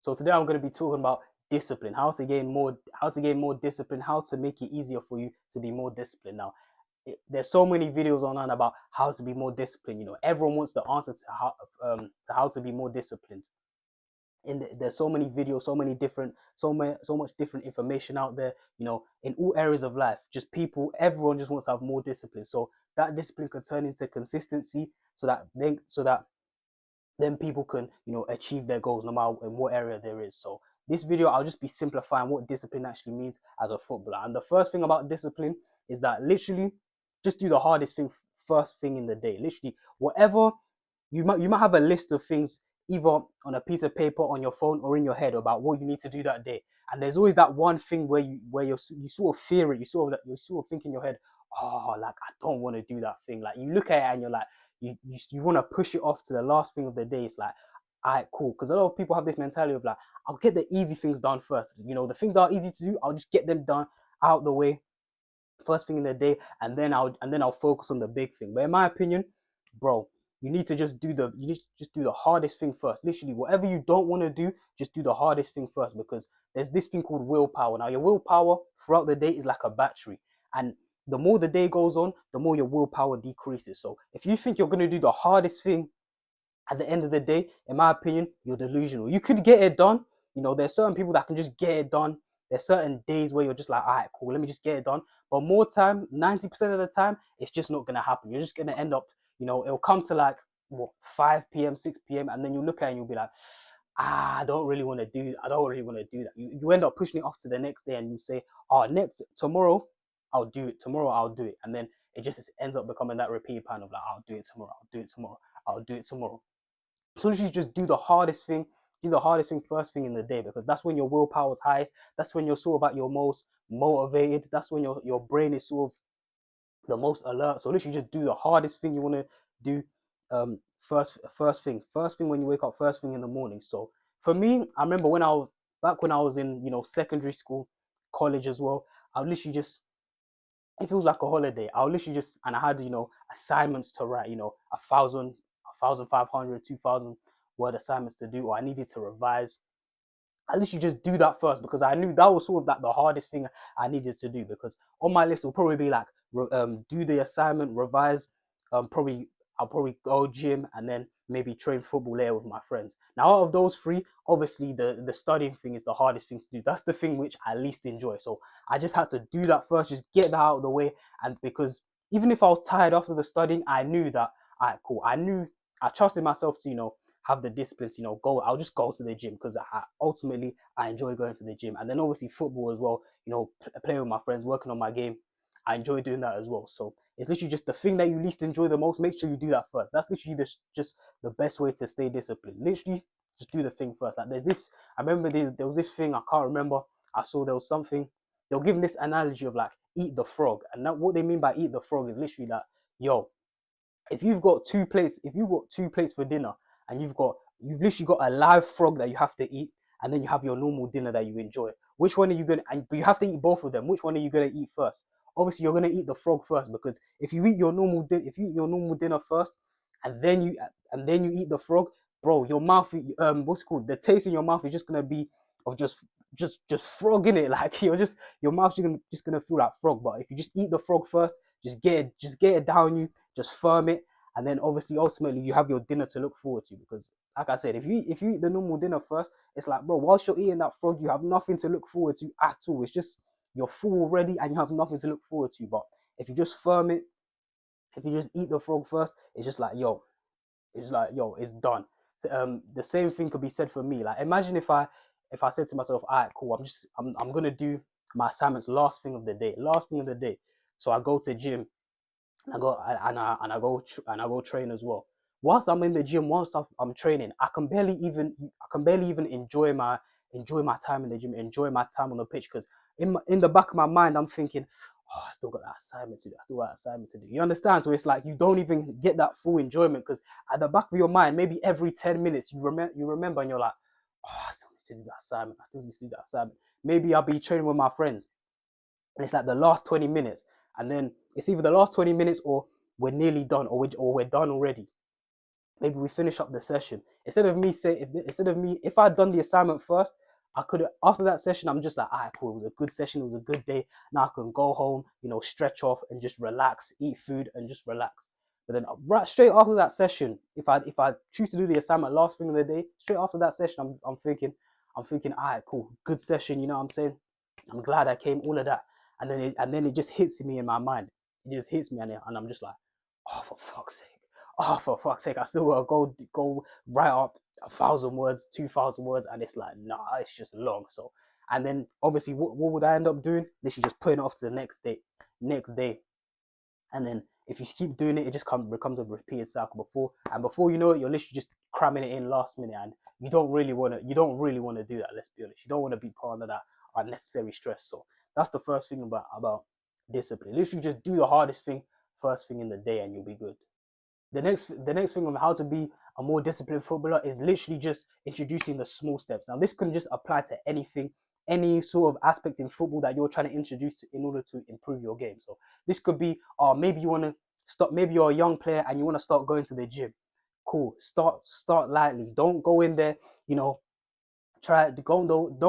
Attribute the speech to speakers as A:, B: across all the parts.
A: So today I'm going to be talking about discipline, how to gain more discipline, how to make it easier for you to be more disciplined. Now, there's so many videos online about how to be more disciplined. You know, everyone wants the answer to how to be more disciplined. And there's so many videos, so much different information out there. You know, in all areas of life, just people, everyone just wants to have more discipline. So that discipline can turn into consistency, so that then people can, you know, achieve their goals no matter in what area there is. So this video, I'll just be simplifying what discipline actually means as a footballer. And the first thing about discipline is that literally just do the hardest thing first thing in the day. Literally, whatever you might have a list of things either on a piece of paper, on your phone, or in your head about what you need to do that day. And there's always that one thing you sort of fear it. You sort of think in your head, oh, like I don't want to do that thing. Like you look at it and you're like, you want to push it off to the last thing of the day. It's like, all right, cool. Because a lot of people have this mentality of like, I'll get the easy things done first. You know, the things that are easy to do, I'll just get them done out the way first thing in the day, and then I'll focus on the big thing. But in my opinion, bro, you need to just do the hardest thing first. Literally, whatever you don't want to do, just do the hardest thing first, because there's this thing called willpower. Now, your willpower throughout the day is like a battery, and the more the day goes on, the more your willpower decreases. So if you think you're going to do the hardest thing at the end of the day, in my opinion, you're delusional. You could get it done. You know, there's certain people that can just get it done. There's certain days where you're just like, all right, cool, let me just get it done. But more time, 90% of the time, it's just not gonna happen. You're just gonna end up, you know, it'll come to like what 5 p.m., 6 p.m., and then you look at it and you'll be like, I don't really want to do that. You end up pushing it off to the next day, and you say, oh, tomorrow I'll do it. Tomorrow I'll do it. And then it just ends up becoming that repeat pattern of like, I'll do it tomorrow, I'll do it tomorrow, I'll do it tomorrow. So you just do the hardest thing first thing in the day, because that's when your willpower is highest. That's when you're sort of at your most motivated. That's when your brain is sort of the most alert. So literally just do the hardest thing you want to do first thing when you wake up, first thing in the morning. So for me, I remember when I was in, you know, secondary school, college as well, I would literally just, it feels like a holiday. I'll literally just, and I had, you know, assignments to write, you know, 1,500, 2,000 word assignments to do, or I needed to revise. I literally just do that first, because I knew that was sort of like the hardest thing I needed to do, because on my list will probably be like, do the assignment, revise, probably I'll probably go gym, and then maybe train football later with my friends. Now, out of those three, obviously the studying thing is the hardest thing to do. That's the thing which I least enjoy. So I just had to do that first, just get that out of the way. And because even if I was tired after the studying, I knew that, all right, cool. I trusted myself to, you know, have the discipline to, you know, go. I'll just go to the gym, because ultimately I enjoy going to the gym. And then obviously football as well, you know, playing with my friends, working on my game. I enjoy doing that as well. So it's literally just the thing that you least enjoy the most. Make sure you do that first. That's literally just the best way to stay disciplined. Literally, just do the thing first. Like there's this, I remember there was this thing, I can't remember. I saw there was something, they were giving this analogy of like eat the frog. And that, what they mean by eat the frog is literally that, yo, if you've got 2 plates for dinner, and you've literally got a live frog that you have to eat, and then you have your normal dinner that you enjoy. Which one are you gonna? But you have to eat both of them. Which one are you gonna eat first? Obviously, you're gonna eat the frog first, because if you eat your normal dinner first, and then you eat the frog, bro, your mouth, what's it called? The taste in your mouth is just gonna be of just frog in it. Like your mouth's just gonna feel like frog. But if you just eat the frog first, just get it down you, just firm it, and then obviously ultimately you have your dinner to look forward to. Because like I said, if you eat the normal dinner first, it's like, bro, whilst you're eating that frog, you have nothing to look forward to at all. It's just you're full already and you have nothing to look forward to. But if you just firm it, if you just eat the frog first, it's just like, yo, it's done. So, the same thing could be said for me. Like imagine if I said to myself, all right, cool, I'm gonna do my assignments last thing of the day. So I go to gym, and I go train as well. Whilst I'm in the gym, whilst I'm training, I can barely even enjoy my time in the gym, enjoy my time on the pitch, because in the back of my mind I'm thinking, oh, I still got that assignment to do. I still got that assignment to do. You understand? So it's like you don't even get that full enjoyment, because at the back of your mind, maybe every 10 minutes you remember, and you're like, oh, I still need to do that assignment. I still need to do that assignment. Maybe I'll be training with my friends, and it's like the last 20 minutes, and then it's either the last 20 minutes or we're nearly done, or we're done already. maybe we finish up the session. Instead of me, if I'd done the assignment first, I could have, after that session, I'm just like, all right, cool, it was a good session, it was a good day. Now I can go home, stretch off and just relax, eat food and just relax. But then right straight after that session, if I choose to do the assignment last thing of the day, straight after that session, I'm thinking, all right, cool, good session, you know what I'm saying? I'm glad I came, all of that. And then it just hits me in my mind. It just hits me, and I'm just like, oh, for fuck's sake. Oh, for fuck's sake, I still gotta go write up 1,000 words, 2,000 words, and it's like, nah, it's just long. So, and then obviously, what would I end up doing? Literally just putting it off to the next day, and then if you keep doing it, it just becomes a repeated cycle. Before you know it, you're literally just cramming it in last minute, and you don't really want to do that. Let's be honest, you don't want to be part of that unnecessary stress. So that's the first thing about discipline. Literally, just do the hardest thing first thing in the day, and you'll be good. The next thing on how to be a more disciplined footballer is literally just introducing the small steps. Now, this can just apply to anything, any sort of aspect in football that you're trying to introduce in order to improve your game. So this could be, maybe you want to start. Maybe you're a young player and you want to start going to the gym. Cool. Start lightly. Don't go in there, don't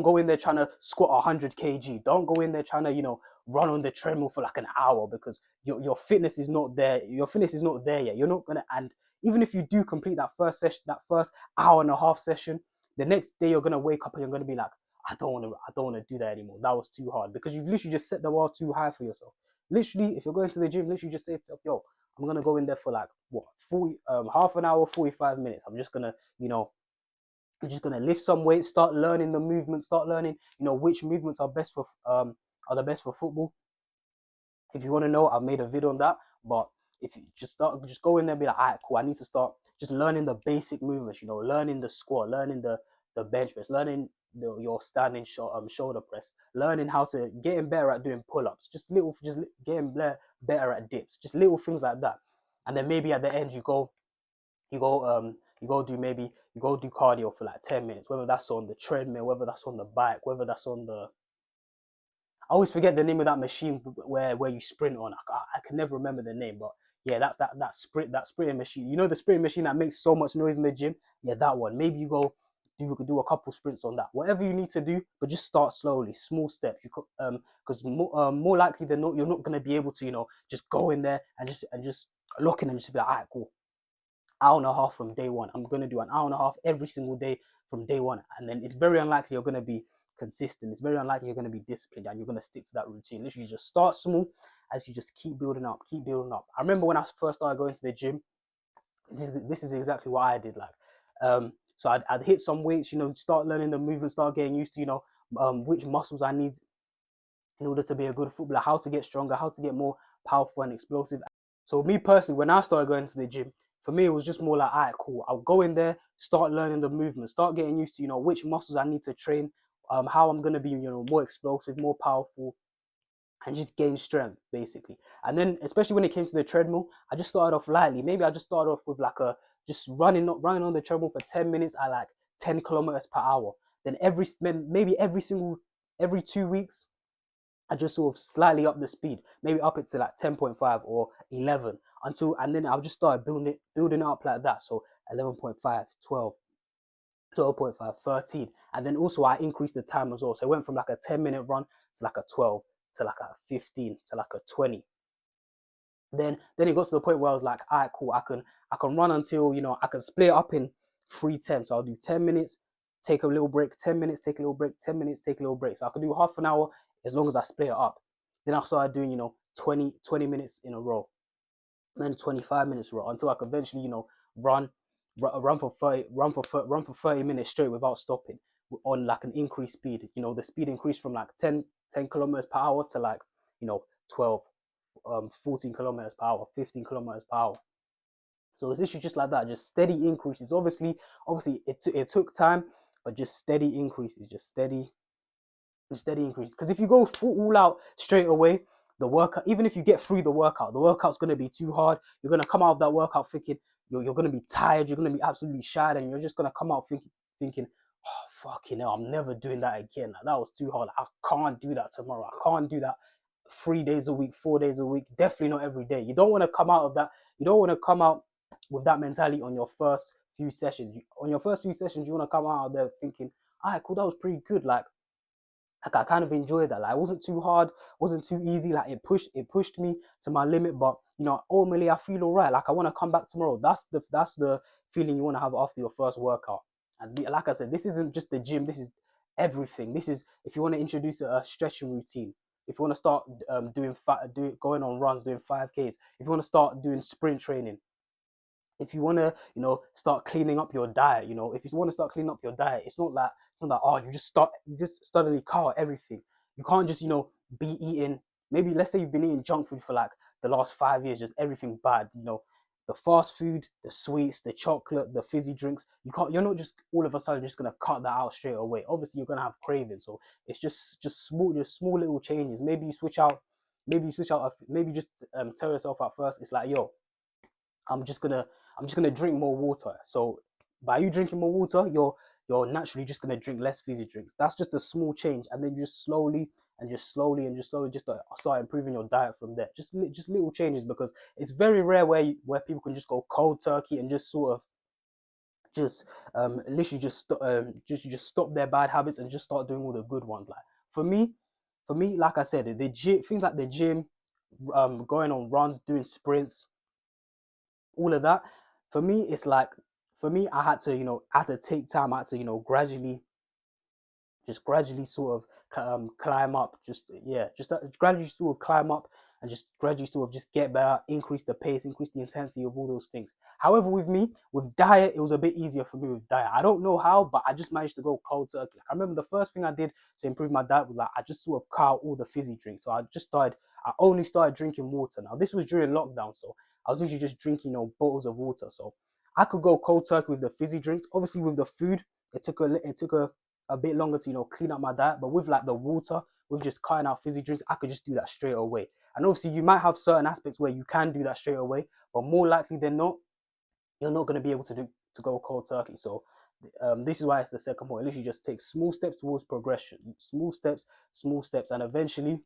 A: go in there trying to squat 100 kg. Don't go in there trying to run on the treadmill for like an hour, because your fitness is not there. Your fitness is not there yet. You're not gonna. And even if you do complete that first session, that first hour and a half session, the next day you're gonna wake up and you're gonna be like, I don't want to do that anymore. That was too hard, because you've literally just set the bar too high for yourself. Literally, if you're going to the gym, literally just say to yourself, yo, I'm gonna go in there for like what 40 half an hour, 45 minutes. I'm just gonna lift some weights, start learning the movements, start learning, which movements are the best for football. If you want to know, I've made a video on that. But if you just go in there and be like, all right, cool, I need to start just learning the basic movements, learning the squat, learning the bench press, learning your standing shoulder press, learning how to getting better at doing pull-ups, just getting better at dips, just little things like that. And then maybe at the end you go do cardio for like 10 minutes, whether that's on the treadmill, whether that's on the bike, whether that's on the I always forget the name of that machine where you sprint on. I can never remember the name, but yeah, that's that sprinting machine. The sprinting machine that makes so much noise in the gym. Yeah, that one. Maybe you could do a couple sprints on that. Whatever you need to do, but just start slowly, small steps. You could because more likely than not, you're not gonna be able to just go in there and just lock in and just be like, all right, cool. Hour and a half from day one. I'm gonna do an hour and a half every single day from day one, and then it's very unlikely you're gonna be consistent. It's very unlikely you're gonna be disciplined and you're gonna stick to that routine. Literally, just start small as you just keep building up, keep building up. I remember when I first started going to the gym. This is exactly what I did. So I'd hit some weights, start learning the movement, start getting used to, which muscles I need in order to be a good footballer, how to get stronger, how to get more powerful and explosive. So me personally, when I started going to the gym, for me it was just more like, all right, cool. I'll go in there, start learning the movement, start getting used to which muscles I need to train, how I'm gonna be more explosive, more powerful, and just gain strength basically. And then especially when it came to the treadmill, I just started off lightly. Maybe I just started off with like a just running on the treadmill for 10 minutes at like 10 kilometers per hour. Then maybe every 2 weeks I just sort of slightly up the speed, maybe up it to like 10.5 or 11 and then I'll just start building up like that. So 11.5, 12, 12.5, 13. And then also I increased the time as well. So it went from like a 10-minute run to like a 12 to like a 15 to like a 20. Then it got to the point where I was like, all right, cool, I can run until I can split it up in 3 10. So I'll do 10 minutes, take a little break, 10 minutes, take a little break, 10 minutes, take a little break. So I can do half an hour as long as I split it up. Then I started doing 20 minutes in a row, then 25 minutes a row, until I could eventually run for 30 minutes straight without stopping on like an increased speed. The speed increased from like 10 kilometers per hour to like 12, 14 kilometers per hour, 15 kilometers per hour. So it's literally just like that, just steady increases. Obviously it took time, but just steady increases, just steady increases. Because if you go all out straight away, the workout, even if you get through the workout's going to be too hard. You're going to come out of that workout thinking you're going to be tired, you're going to be absolutely shattered, and you're just going to come out thinking, oh fucking hell, I'm never doing that again. Like, that was too hard. I can't do that tomorrow. I can't do that 3 days a week, 4 days a week. Definitely not every day. You don't want to come out of that. You don't want to come out with that mentality on your first few sessions. On your first few sessions, you want to come out there thinking, all right, cool, that was pretty good. Like I kind of enjoyed that. Like it wasn't too hard, wasn't too easy. Like it pushed me to my limit. But ultimately I feel alright. Like I want to come back tomorrow. That's the feeling you want to have after your first workout. And like I said, this isn't just the gym. This is everything. This is if you want to introduce a stretching routine. If you want to start going on runs, doing 5Ks. If you want to start doing sprint training. If you want to, start cleaning up your diet. If you want to start cleaning up your diet, it's not like oh you just suddenly cut out everything. You can't just be eating. Maybe let's say you've been eating junk food for like the last 5 years, just everything bad. The fast food, the sweets, the chocolate, the fizzy drinks. You're not just all of a sudden just gonna cut that out straight away. Obviously, you're gonna have cravings. So it's just small little changes. Maybe you switch out. Maybe just tell yourself at first. It's like yo, I'm just gonna drink more water. So by you drinking more water, you're naturally just gonna drink less fizzy drinks. That's just a small change, and then just slowly just start improving your diet from there. Just little changes, because it's very rare where people can just go cold turkey and just sort of just literally just stop their bad habits and just start doing all the good ones. Like for me, like I said, the gym, things like the gym, going on runs, doing sprints, all of that. For me, it's like for me, I had to take time. I had to gradually sort of climb up. Gradually sort of climb up and just gradually sort of just get better, increase the pace, increase the intensity of all those things. However, with me, with diet, it was a bit easier for me with diet. I don't know how, but I just managed to go cold turkey. Like, I remember the first thing I did to improve my diet was like I just sort of cut out all the fizzy drinks. So I only started drinking water. Now this was during lockdown, so I was usually just drinking bottles of water. So I could go cold turkey with the fizzy drinks. Obviously, with the food, it took a bit longer to clean up my diet. But with like the water, with just cutting out fizzy drinks, I could just do that straight away. And obviously, you might have certain aspects where you can do that straight away, but more likely than not, you're not going to be able to go cold turkey. So this is why it's the second point. At least you just take small steps towards progression, small steps, and eventually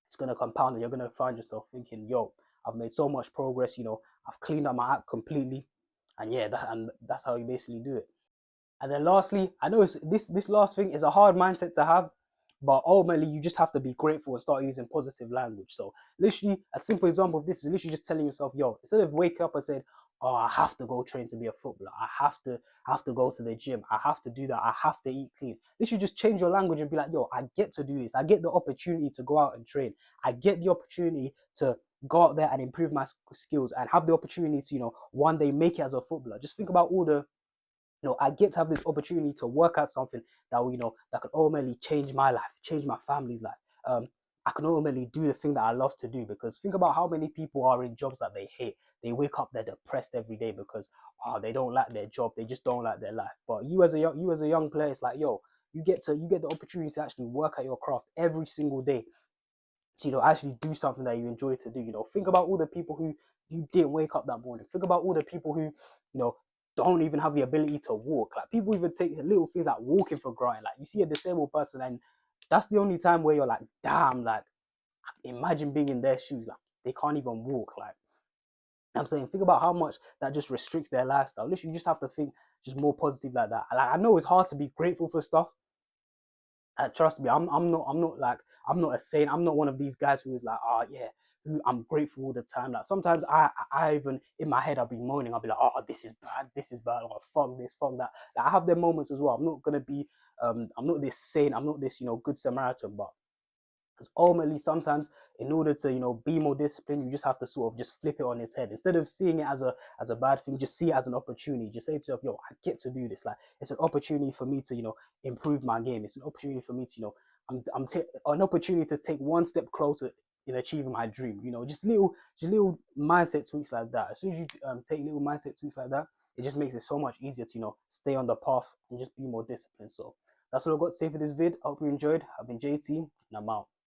A: it's going to compound, and you're going to find yourself thinking, "Yo, I've made so much progress. I've cleaned up my app completely." And yeah, that's how you basically do it. And then lastly, I know this last thing is a hard mindset to have, but ultimately you just have to be grateful and start using positive language. So literally, a simple example of this is literally just telling yourself, yo, instead of wake up and saying, oh, I have to go train to be a footballer. I have to go to the gym. I have to do that. I have to eat clean. Literally just change your language and be like, yo, I get to do this. I get the opportunity to go out and train. I get the opportunity to go out there and improve my skills and have the opportunity to, one day make it as a footballer. Just think about all the I get to have this opportunity to work at something that will, that could ultimately change my life, change my family's life. I can ultimately do the thing that I love to do, because think about how many people are in jobs that they hate. They wake up, they're depressed every day because they don't like their job, they just don't like their life. But you as a young player, it's like, yo, you get the opportunity to actually work at your craft every single day, to actually do something that you enjoy to do. Think about all the people who you didn't wake up that morning. Think about all the people who don't even have the ability to walk. Like, people even take little things like walking for granted. Like, you see a disabled person and that's the only time where you're like, damn, like, imagine being in their shoes. Like, they can't even walk. Like, I'm saying, think about how much that just restricts their lifestyle. Literally, you just have to think just more positive like that. Like, I know it's hard to be grateful for stuff. Trust me, I'm not a saint. I'm not one of these guys who is like, oh yeah, who I'm grateful all the time. Like, sometimes I even in my head I'll be moaning. I'll be like, oh, this is bad. Oh, fuck this, fuck that. Like, I have them moments as well. I'm not this saint. I'm not this good Samaritan. But because ultimately, sometimes in order to be more disciplined, you just have to sort of just flip it on its head. Instead of seeing it as a bad thing, just see it as an opportunity. Just say to yourself, yo, I get to do this. Like, it's an opportunity for me to improve my game. It's an opportunity for me to an opportunity to take one step closer in achieving my dream. Just little mindset tweaks like that. As soon as you take little mindset tweaks like that, it just makes it so much easier to stay on the path and just be more disciplined. So that's all I've got to say for this vid. I hope you enjoyed. I've been JT, and I'm out.